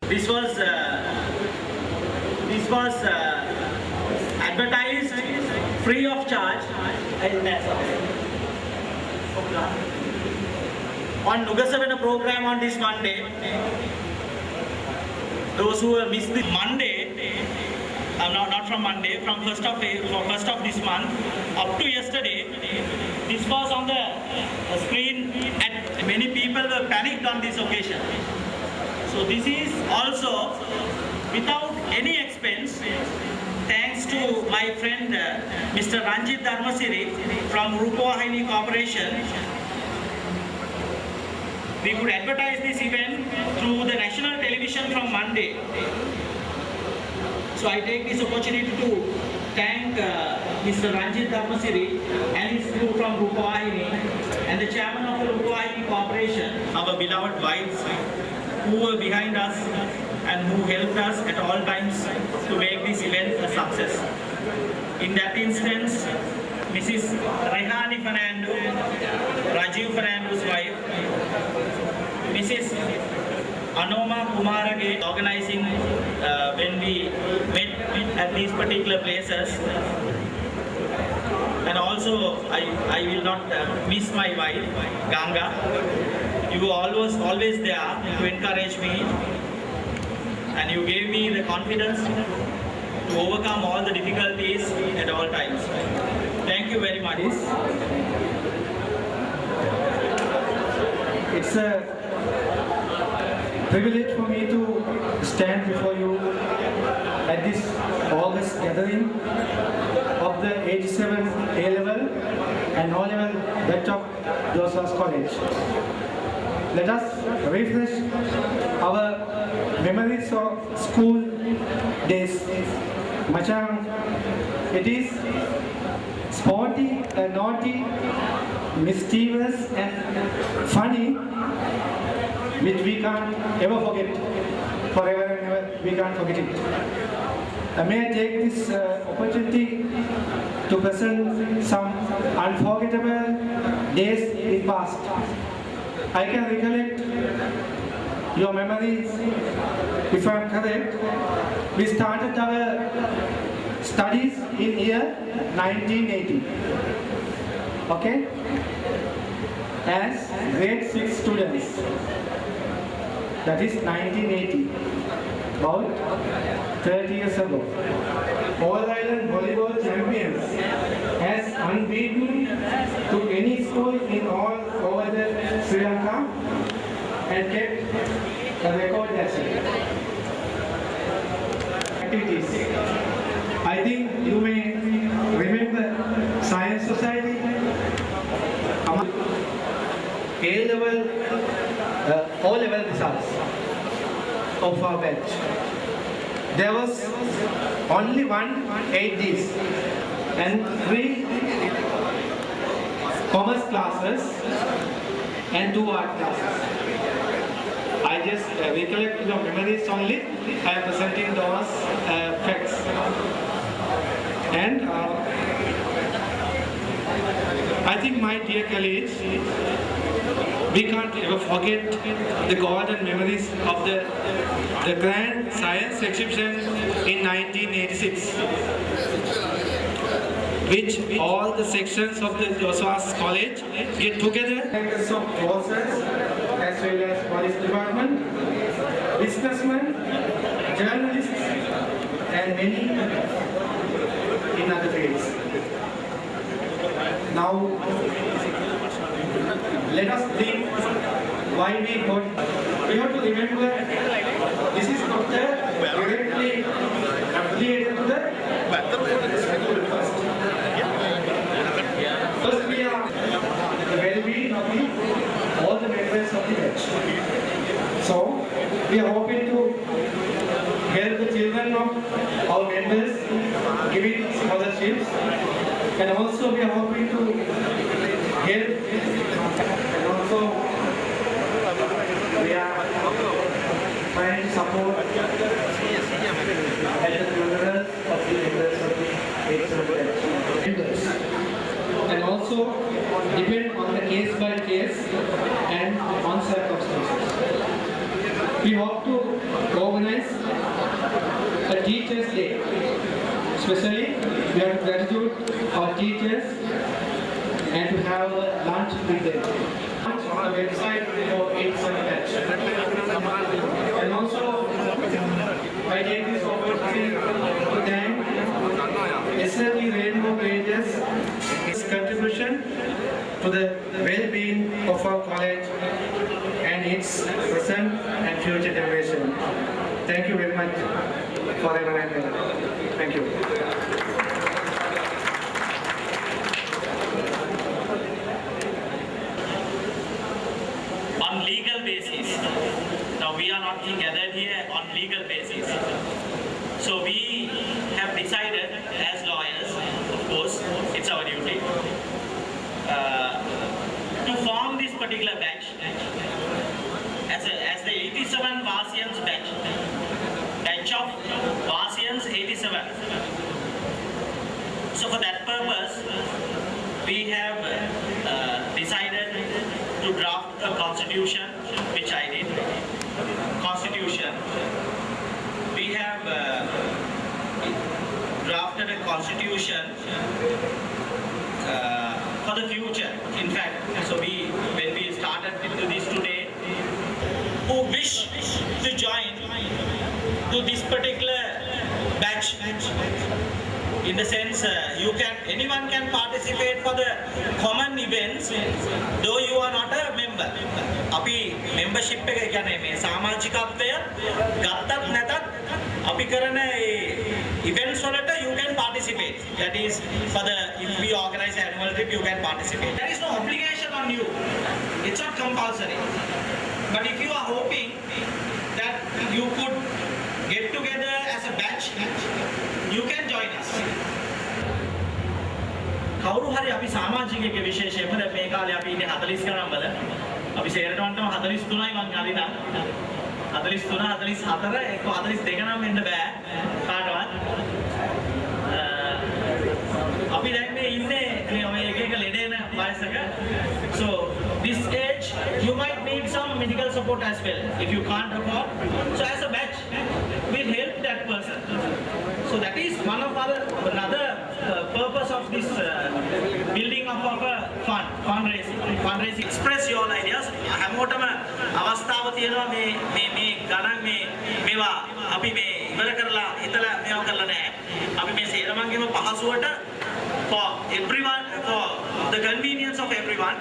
This was advertised free of charge on Nugasavana program on this Monday. Those who have missed the Monday, not from Monday, from first of this month up to yesterday, this was on the screen and many people were panicked on this occasion. So this is also without any expense, thanks to my friend Mr. Ranjit Dharmasiri from Rupavahini Corporation. We could advertise this event through the national television from Monday. So I take this opportunity to thank Mr. Ranjit Dharmasiri and his crew from Rupavahini and the chairman of the Rupavahini Corporation, our beloved wives, who were behind us and who helped us at all times to make this event a success. In that instance, Mrs. Rehani Fernando, Rajiv Fernando's wife, Mrs. Anoma Kumarage, organizing when we met at these particular places. And also, I will not miss my wife, Ganga. You were always there to encourage me, and you gave me the confidence to overcome all the difficulties at all times. Thank you very much. It's a privilege for me to stand before you at this August gathering of the 87 A-level and O-level batch of Josua's College. Let us refresh our memories of school days. Machan, it is sporty, naughty, mischievous and funny, which we can't ever forget. Forever and ever, we can't forget it. May I take this opportunity to present some unforgettable days in past. I can recollect your memories. If I am correct, we started our studies in year 1980. Okay? As grade 6 students. That is 1980. About 30 years ago. All Island Volleyball Champions, as unbeaten to any school in all over the Sri Lanka, and kept a record as activities. I think you may remember Science Society, A-level, O-level results of our batch. There was only one 8Ds and 3 commerce classes and 2 art classes. I just recollect your memories only. I am presenting those facts. And I think, my dear colleagues, we can't ever forget the golden memories of the grand science exhibition in 1986, which all the sections of the Josua's College get together. Members of forces, as well as police department, businessmen, journalists, and many in other fields. Now, let us think why we got. We have to remember this is not directly affiliated to the school first. First, we are the well-being of all the members of the batch. So, we are hoping to help the children of our members, giving scholarships, and also we are hoping to help, and also we are trying to support at the funerals of the members of the members, and also depend on the case by case and on circumstances. We hope to organize a Teachers' Day. Especially, we have to gratitude our teachers and to have lunch with them. On the website for 87 batch. And also, I take this opportunity to thank SLT Rainbow Rangers its contribution to the well-being of our college and its present and future generation. Thank you very much for the environment. Thank you. On legal basis, now we are not gathered here on legal basis. So we have decided as lawyers, of course, it's our duty, to form this particular batch as the 87 Vasians batch of Vasians 87. So for that purpose, we have decided to draft a constitution, which I did. Constitution. We have drafted a constitution for the future. In fact, so when we started into this today, who wish to join to this particular batch, in the sense anyone can participate for the common events, though you are not a member. අපි membership එක කියන්නේ මේ සමාජිකත්වය ගත්තත් නැතත් අපි කරන events වලට you can participate. That is for the if we organize annual trip you can participate. There is no obligation on you. It's not compulsory. But if you are hoping that you could get together as a batch, you can join us. කවුරු හරි අපි සමාජිකයෙක් විශේෂයෙන්ම මේ කාලේ අපි ඉන්නේ 40 ගණන් වල අපි සේරටවන්ටම 43යි මං හරිනා 43 44 එක්ක 42 නම් වෙන්න බෑ කාටවත් අපි දැන් මේ ඉන්නේ මේ ඔය එක එක ලෙඩේන වයසක so this age you might need some medical support as well if you can't afford so as a batch we'll help that person so that is one of another purpose of this building of our fundraising express your ideas හැමෝටම අවස්ථාව තියෙනවා මේ ගණන් මේවා අපි මේ ඉවර කරලා හිතලා මේවා කරලා නැහැ අපි මේ සේරමංගෙම පහසුවට for everyone for the convenience of everyone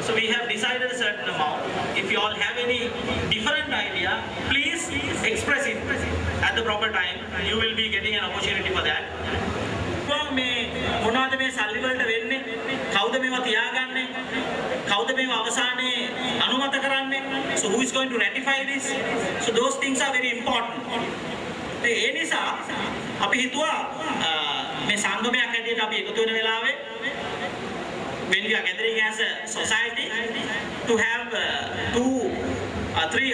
so we have decided a certain amount if you all have any different idea please express it at the proper time you will be getting an opportunity for that මේ මොනවද මේ සල්ලි වලට වෙන්නේ කවුද මේවා තියාගන්නේ කවුද මේවා අවසානයේ අනුමත කරන්නේ so who is going to ratify this so those things are very important ඒ නිසා අපි හිතුවා මේ සංගමයක් හැටියට අපි එකතු වෙන වෙලාවේ when we are gathering as a society to have three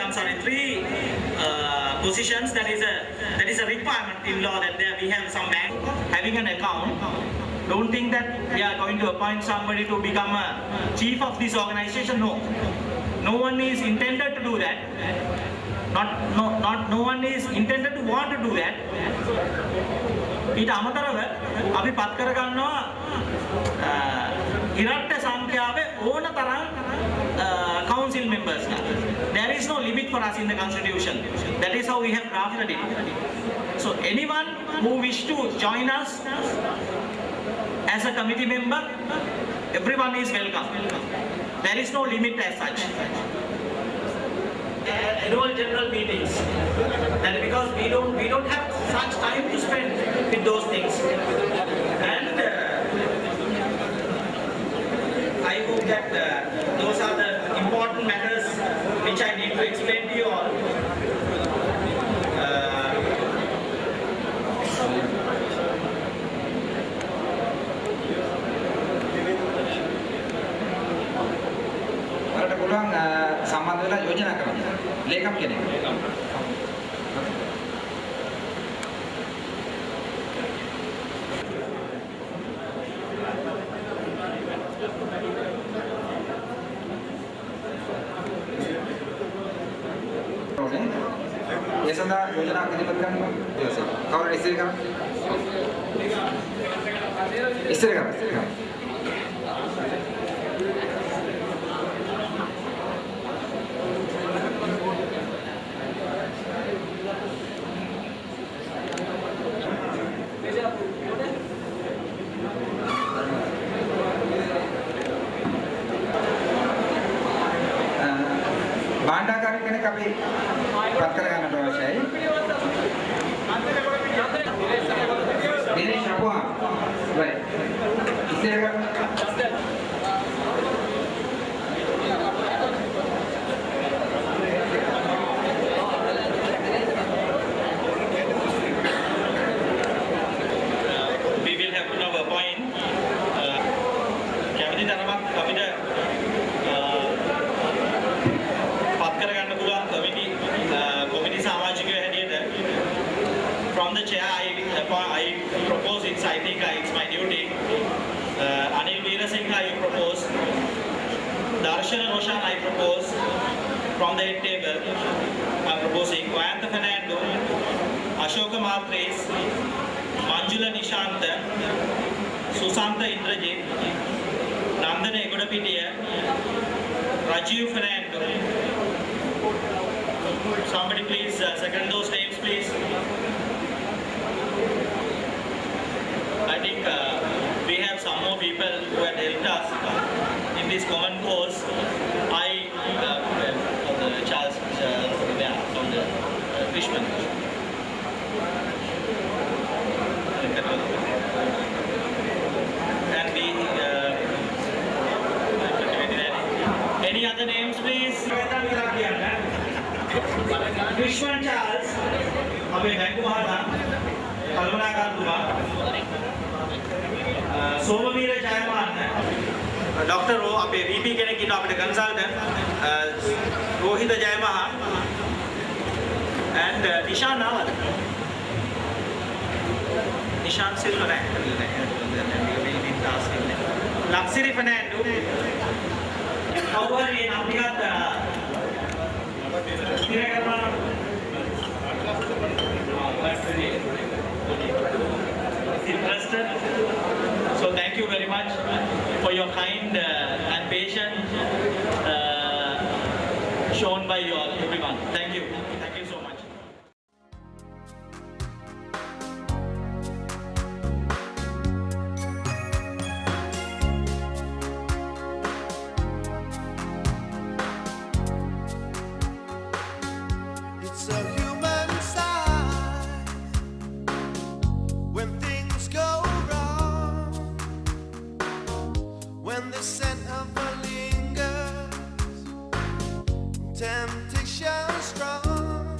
positions that is a requirement in law that there we have some bank having an account don't think that we are going to appoint somebody to become a chief of this organization no one is intended to do that no one is intended to want to do that ඊට අමතරව අපි පත් කර ගන්නවා ඉරට්ට සංඛ්‍යාවේ ඕන තරම් council members there is no limit for us in the constitution that is how we have drafted it so anyone who wish to join us as a committee member everyone is welcome there is no limit as such annual general meetings that because we don't have such time to spend with those things and I hope that those are the important matters which I need to explain to you all වලට පුළුවන් සම්බන්ධ වෙලා යෝජනා කරන්න. ලේකම් කෙනෙක්. ඕනේ. योजना ඉදිරිපත් කරන්න ඊවසේ කවුරුහරි ඉස්තිර කරන්න ඉස්තිර කරන්න භාණ්ඩාගාරික කෙනෙක් අපි පත් කර ගන්නට අවශ්‍යයි. දිනේෂ් අපුවා. right. ඉස්සෙල්ලා we will have to now appoint කැමති තරමක් අපිට පත් කරගන්න පුළුවන් කොමිටි සමාජිකයෝ හැටියට from the chair I propose it. I think it's my duty. Anil Veerasinghe I propose. Darshan Roshan I propose. From the head table I'm proposing Vayantha Fernando, Ashoka Matres, Manjula Nishantha, Susantha Indrajit, Nandana Egodapitiya, Rajiv Fernando. Somebody please second those names, please. I think we have some more people who had helped us in this common cause. From the Charles, from the Krishman. And we any other names, please? Krishman Charles, हमें बैंकु महाना, कल्पनाकार दुआ, सोमवीर जयमान, doctor रो अपने VP के ने किन्हों अपने consultant, Rohit Jaiman, and निशान novel, निशान silver है, Lakshmi Fernando, और ये नाम क्या था? Interested. So thank you very much for your kind and patience shown by you all, everyone. Thank you. Thank you so much. It's a human side when things go wrong, when the scent of the lingers, temptation strong,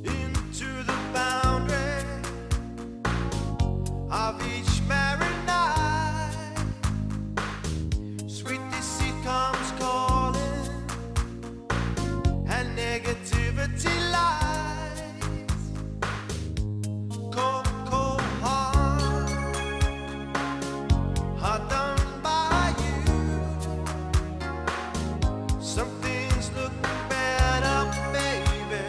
into the boundary of each married night, sweet deceit comes calling and negativity lies. Cold, cold heart done by you. Some things look better, baby,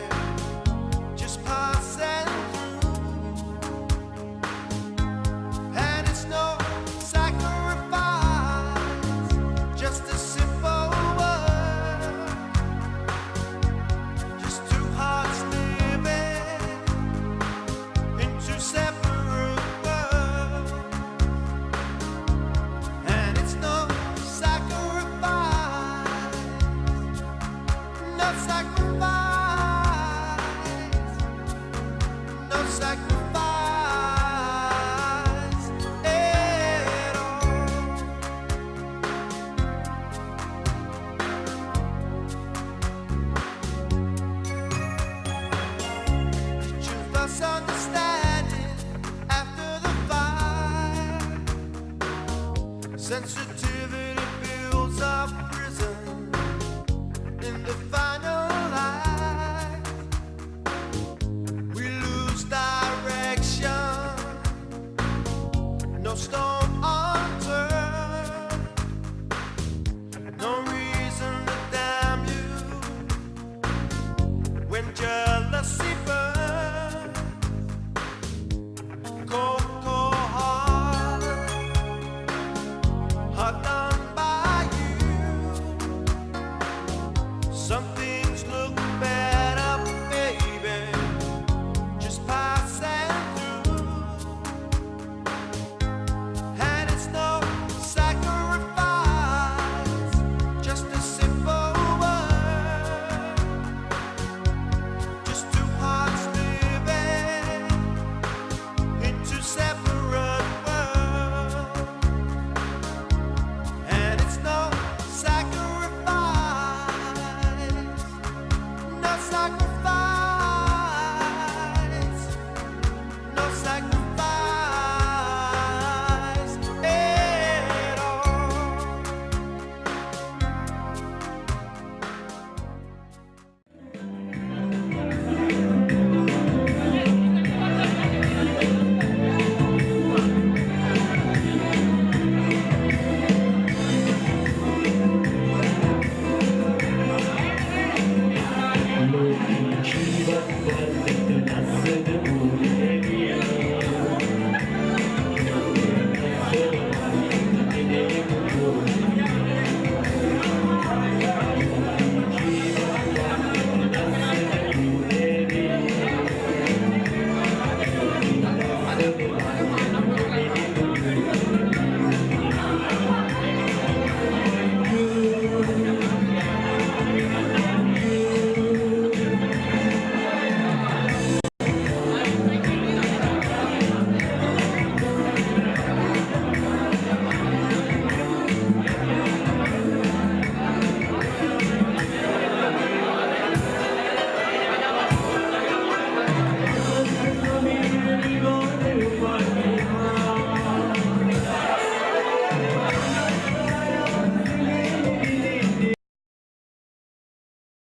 just passing through. And it's no sacrifice, just a simple word. Just two hearts living in two separate worlds. And it's no sacrifice, no sacrifice, no sacrifice at all. Truth us understanding after the fire. Sensitivity builds up prison in the final light. We lose direction, no stone unturned, no reason to damn you when just